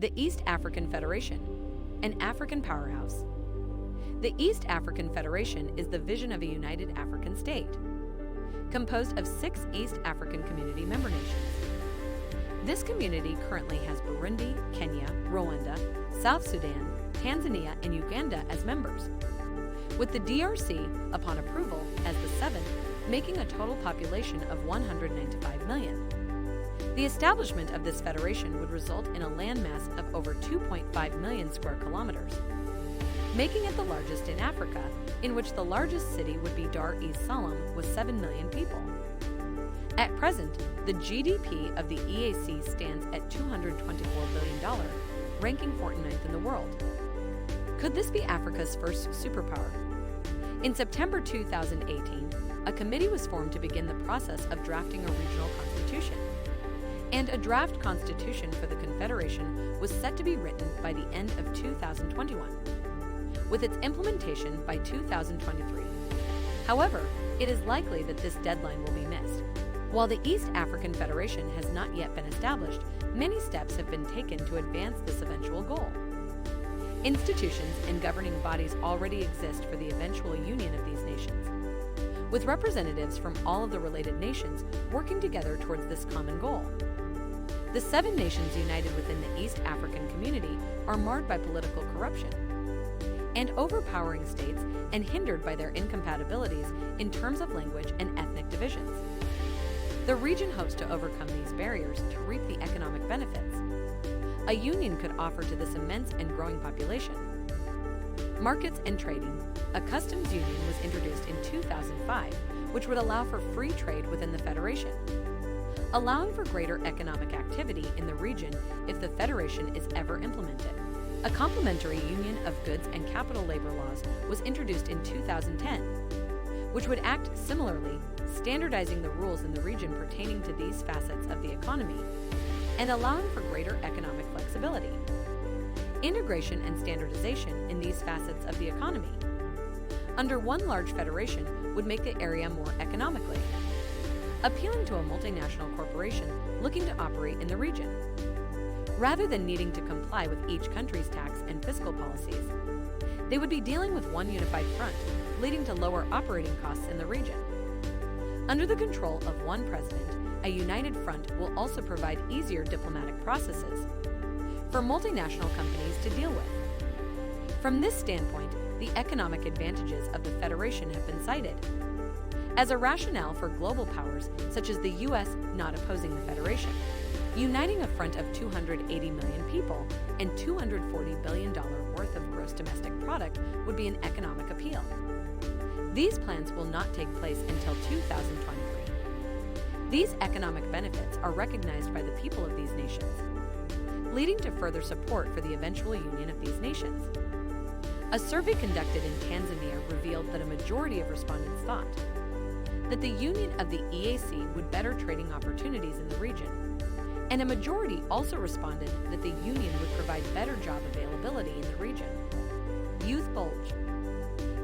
The East African Federation, an African powerhouse. The East African Federation is the vision of a united African state, composed of 6 East African Community member nations. This community currently has Burundi, Kenya, Rwanda, South Sudan, Tanzania, and Uganda as members, with the DRC, upon approval, as the 7th, making a total population of 195 million. The establishment of this federation would result in a landmass of over 2.5 million square kilometers, making it the largest in Africa, in which the largest city would be Dar es Salaam with 7 million people. At present, the GDP of the EAC stands at $224 billion, ranking 49th in the world. Could this be Africa's first superpower? In September 2018, a committee was formed to begin the process of drafting a regional constitution, and a draft constitution for the Confederation was set to be written by the end of 2021, with its implementation by 2023. However, it is likely that this deadline will be missed. While the East African Federation has not yet been established, many steps have been taken to advance this eventual goal. Institutions and governing bodies already exist for the eventual union of these nations, with representatives from all of the related nations working together towards this common goal. The 7 nations united within the East African community are marred by political corruption and overpowering states and hindered by their incompatibilities in terms of language and ethnic divisions. The region hopes to overcome these barriers to reap the economic benefits a union could offer to this immense and growing population. Markets and trading. A customs union was introduced in 2005, which would allow for free trade within the Federation, allowing for greater economic activity in the region if the Federation is ever implemented. A complementary union of goods and capital labor laws was introduced in 2010, which would act similarly, standardizing the rules in the region pertaining to these facets of the economy and allowing for greater economic flexibility. Integration and standardization in these facets of the economy under one large federation would make the area more economically appealing to a multinational corporation looking to operate in the region, rather than needing to comply with each country's tax and fiscal policies. They would be dealing with one unified front, leading to lower operating costs in the region. Under the control of one president, a united front will also provide easier diplomatic processes for multinational companies to deal with. From this standpoint, the economic advantages of the Federation have been cited as a rationale for global powers such as the U.S. not opposing the Federation. Uniting a front of 280 million people and $240 billion worth of gross domestic product would be an economic appeal. These plans will not take place until 2023. These economic benefits are recognized by the people of these nations, leading to further support for the eventual union of these nations. A survey conducted in Tanzania revealed that a majority of respondents thought that the union of the EAC would better trading opportunities in the region, and a majority also responded that the union would provide better job availability in the region. Youth bulge.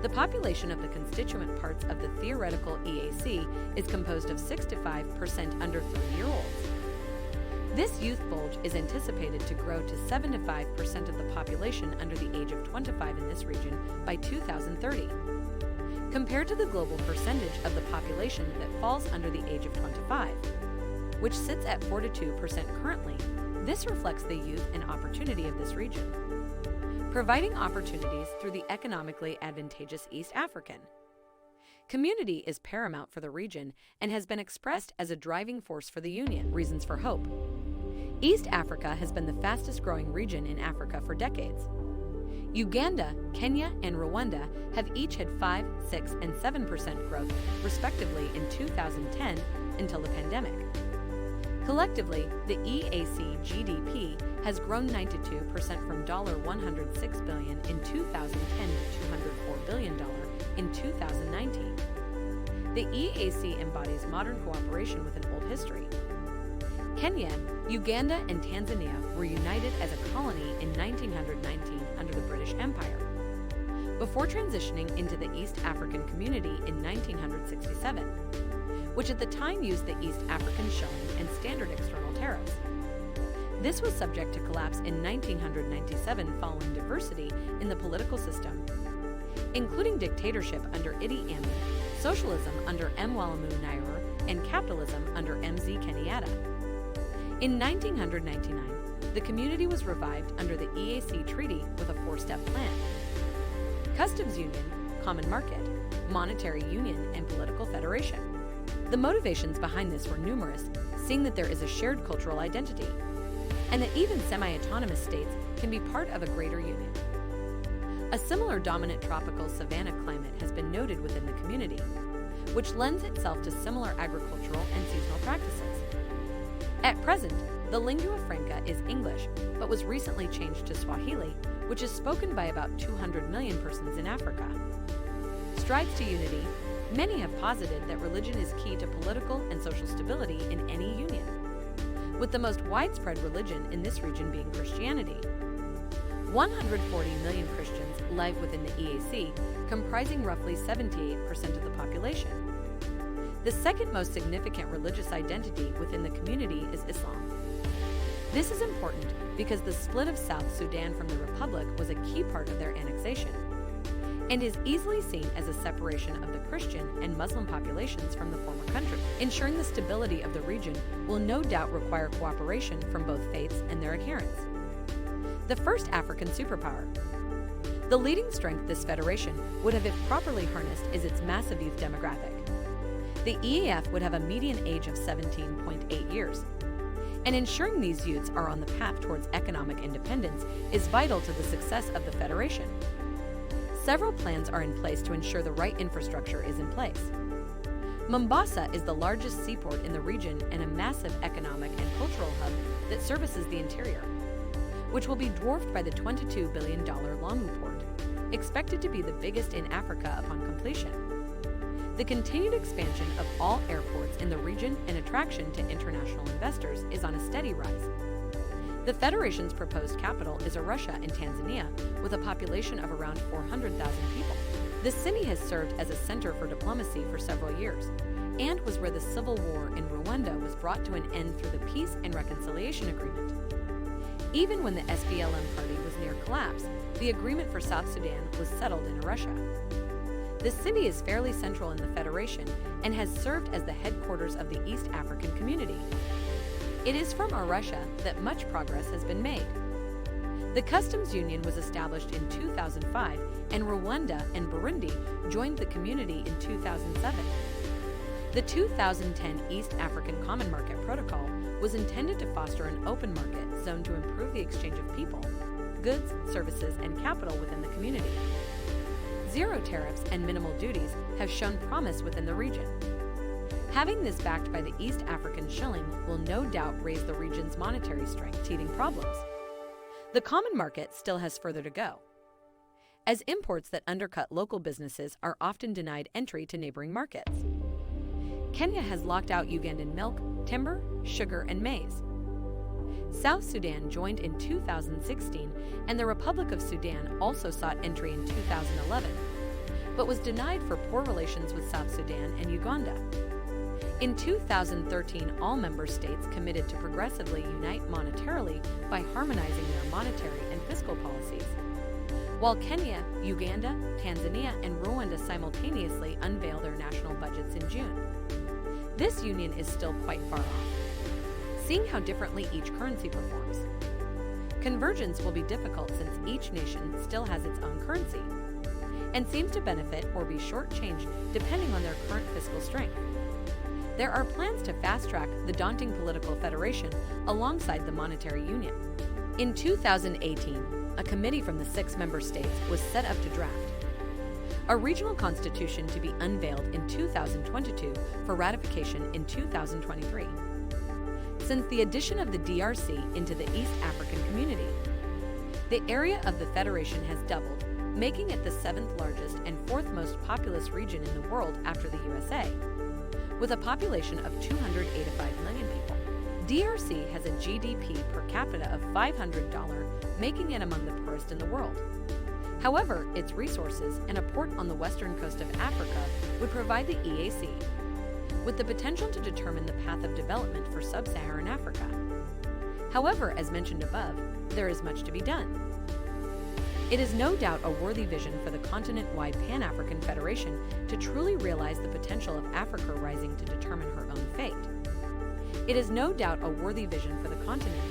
The population of the constituent parts of the theoretical EAC is composed of 65% under 30-year-olds. This youth bulge is anticipated to grow to 75% of the population under the age of 25 in this region by 2030. Compared to the global percentage of the population that falls under the age of 25, which sits at 42% currently, this reflects the youth and opportunity of this region, providing opportunities through the economically advantageous East African community is paramount for the region and has been expressed as a driving force for the Union. Reasons for hope. East Africa has been the fastest growing region in Africa for decades. Uganda, Kenya, and Rwanda have each had 5, 6, and 7% growth, respectively, in 2010 until the pandemic. Collectively, the EAC GDP has grown 92% from $106 billion in 2010 to $204 billion in 2019. The EAC embodies modern cooperation with an old history. Kenya, Uganda, and Tanzania were united as a colony in 1919 under the British Empire, before transitioning into the East African Community in 1967, which at the time used the East African shilling and standard external tariffs. This was subject to collapse in 1997 following diversity in the political system, including dictatorship under Idi Amin, socialism under Mwalimu Nyerere, and capitalism under MZ Kenyatta. In 1999, the community was revived under the EAC Treaty with a four-step plan: customs union, common market, monetary union, and political federation. The motivations behind this were numerous, seeing that there is a shared cultural identity, and that even semi-autonomous states can be part of a greater union. A similar dominant tropical savanna climate has been noted within the community, which lends itself to similar agricultural and seasonal practices. At present, the lingua franca is English, but was recently changed to Swahili, which is spoken by about 200 million persons in Africa. Strides to unity, many have posited that religion is key to political and social stability in any union, with the most widespread religion in this region being Christianity. 140 million Christians live within the EAC, comprising roughly 78% of the population. The second most significant religious identity within the community is Islam. This is important because the split of South Sudan from the Republic was a key part of their annexation, and is easily seen as a separation of the Christian and Muslim populations from the former country. Ensuring the stability of the region will no doubt require cooperation from both faiths and their adherents. The first African superpower. The leading strength this federation would have, if properly harnessed, is its massive youth demographic. The EAF would have a median age of 17.8 years, and ensuring these youths are on the path towards economic independence is vital to the success of the federation. Several plans are in place to ensure the right infrastructure is in place. Mombasa is the largest seaport in the region and a massive economic and cultural hub that services the interior, which will be dwarfed by the $22 billion Lamu port, expected to be the biggest in Africa upon completion. The continued expansion of all airports in the region and attraction to international investors is on a steady rise. The Federation's proposed capital is Arusha in Tanzania, with a population of around 400,000 people. The city has served as a center for diplomacy for several years, and was where the civil war in Rwanda was brought to an end through the Peace and Reconciliation Agreement. Even when the SPLM party was near collapse, the agreement for South Sudan was settled in Arusha. The city is fairly central in the Federation and has served as the headquarters of the East African community. It is from Arusha that much progress has been made. The customs union was established in 2005, and Rwanda and Burundi joined the community in 2007. The 2010 East African Common Market Protocol was intended to foster an open market zone to improve the exchange of people, goods, services, and capital within the community. Zero tariffs and minimal duties have shown promise within the region. Having this backed by the East African shilling will no doubt raise the region's monetary strength, teething problems. The common market still has further to go, as imports that undercut local businesses are often denied entry to neighboring markets. Kenya has locked out Ugandan milk, timber, sugar, and maize. South Sudan joined in 2016, and the Republic of Sudan also sought entry in 2011, but was denied for poor relations with South Sudan and Uganda. In 2013, all member states committed to progressively unite monetarily by harmonizing their monetary and fiscal policies, while Kenya, Uganda, Tanzania, and Rwanda simultaneously unveil their national budgets in June. This union is still quite far off, seeing how differently each currency performs. Convergence will be difficult since each nation still has its own currency, and seems to benefit or be shortchanged depending on their current fiscal strength. There are plans to fast-track the daunting political federation alongside the monetary union. In 2018, a committee from the 6 member states was set up to draft a regional constitution to be unveiled in 2022 for ratification in 2023. Since the addition of the DRC into the East African community, the area of the Federation has doubled, making it the 7th largest and 4th most populous region in the world after the USA, with a population of 285 million people. DRC has a GDP per capita of $500, making it among the poorest in the world. However, its resources and a port on the western coast of Africa would provide the EAC with the potential to determine the path of development for sub-Saharan Africa. However, as mentioned above, there is much to be done. It is no doubt a worthy vision for the continent-wide Pan-African Federation to truly realize the potential of Africa rising to determine her own fate. It is no doubt a worthy vision for the continent